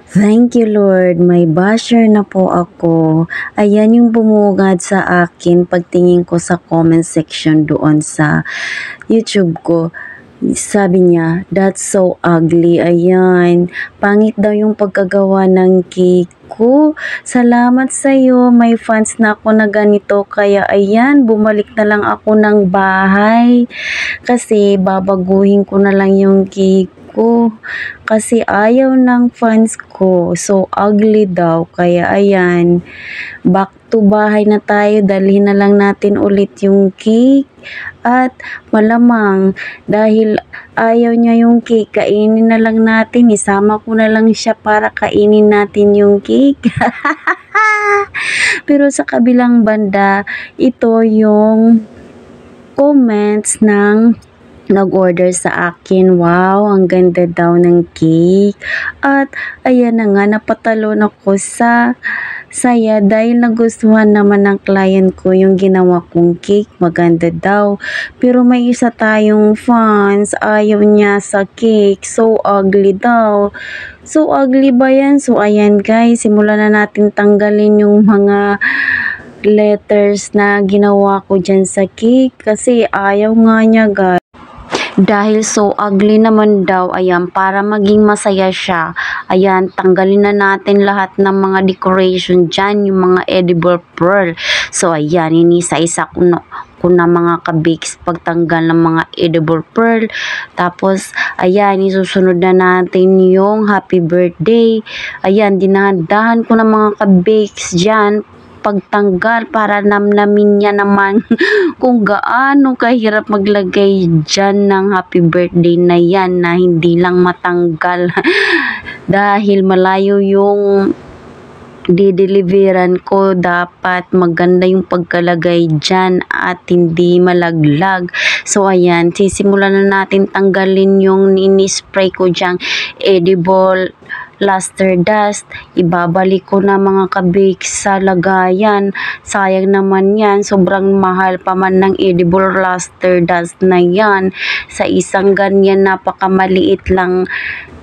Thank you Lord, may basher na po ako. Ayan yung bumungad sa akin pagtingin ko sa comment section doon sa YouTube ko. Sabi niya, that's so ugly. Ayan, pangit daw yung pagkagawa ng cake ko. Salamat sa iyo, may fans na ako na ganito. Kaya ayan, bumalik na lang ako ng bahay. Kasi babaguhin ko na lang yung cake ko. Kasi ayaw ng fans ko. So ugly daw. Kaya ayan, back to bahay na tayo. Dalhin na lang natin ulit yung cake. At malamang dahil ayaw niya yung cake, kainin na lang natin. Isama ko na lang siya para kainin natin yung cake. Pero sa kabilang banda, ito yung comments ng nag-order sa akin. Wow, ang ganda daw ng cake. At ayan na nga, napatalon ako sa saya dahil nagustuhan naman ng client ko yung ginawa kong cake. Maganda daw. Pero may isa tayong fans, ayaw niya sa cake. So ugly daw. So ugly ba yan? So ayan guys, simulan na natin tanggalin yung mga letters na ginawa ko dyan sa cake. Kasi ayaw nga niya guys. Dahil so ugly naman daw, ayan, para maging masaya siya, ayan, tanggalin na natin lahat ng mga decoration dyan, yung mga edible pearl. So, ayan, inisa-isa ko na mga kabakes pagtanggal ng mga edible pearl. Tapos, ayan, isusunod na natin yung happy birthday. Ayan, dinadahan ko na mga kabakes dyan pagtanggal para namnamin niya naman kung gaano kahirap maglagay dyan ng happy birthday na yan na hindi lang matanggal dahil malayo yung dideliveran ko. Dapat maganda yung pagkalagay dyan at hindi malaglag. So ayan, sisimulan na natin tanggalin yung ini-spray ko dyang edible luster dust. Ibabalik ko na mga kabakes sa lagayan. Sayang naman yan, sobrang mahal pa man ng edible luster dust na yan. Sa isang ganyan, napakamaliit lang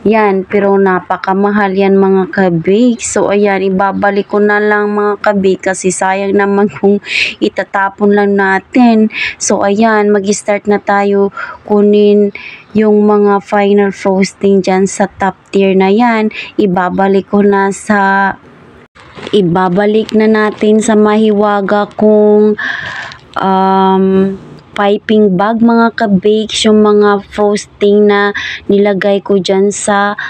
yan, pero napakamahal yan mga kabakes. So ayan, ibabalik ko na lang mga kabakes kasi sayang naman kung itatapon lang natin. So ayan, mag-start na tayo kunin yung mga final frosting dyan sa top tier na yan. Ibabalik na natin sa mahiwaga kong piping bag mga kabakes, yung mga frosting na nilagay ko dyan sa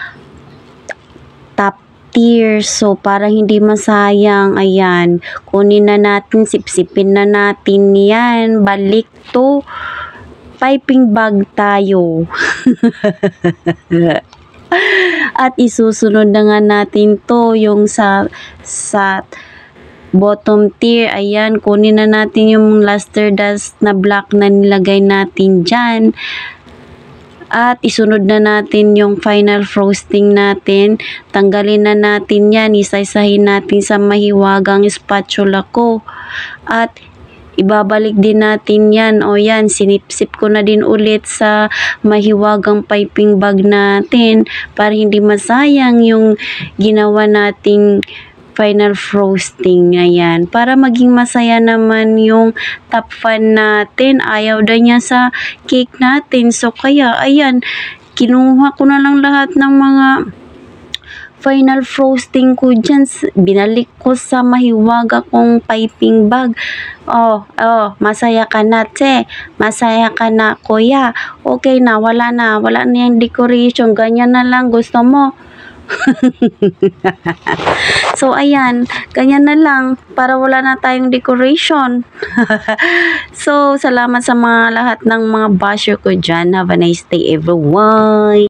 top tier. So para hindi masayang, ayan, kunin na natin, sipsipin na natin yan. Balik to piping bag tayo. At isusunod na nga natin to yung sa bottom tier. Ayan, kunin na natin yung luster dust na black na nilagay natin dyan. At isunod na natin yung final frosting natin. Tanggalin na natin yan. Isa-isahin natin sa mahiwagang spatula ko. At ibabalik din natin yan. O yan, sinipsip ko na din ulit sa mahiwagang piping bag natin para hindi masayang yung ginawa nating final frosting. Ayan, para maging masaya naman yung top fan natin. Ayaw daw niya sa cake natin. So kaya, ayan, kinuha ko na lang lahat ng mga final frosting ko dyan. Binalik ko sa mahiwaga kong piping bag. Masaya ka na, te. Masaya ka na, kuya. Okay na, wala na yung decoration. Ganyan na lang gusto mo. So ayan, ganyan na lang para wala na tayong decoration. So salamat sa mga lahat ng mga basher ko dyan. Have a nice day everyone.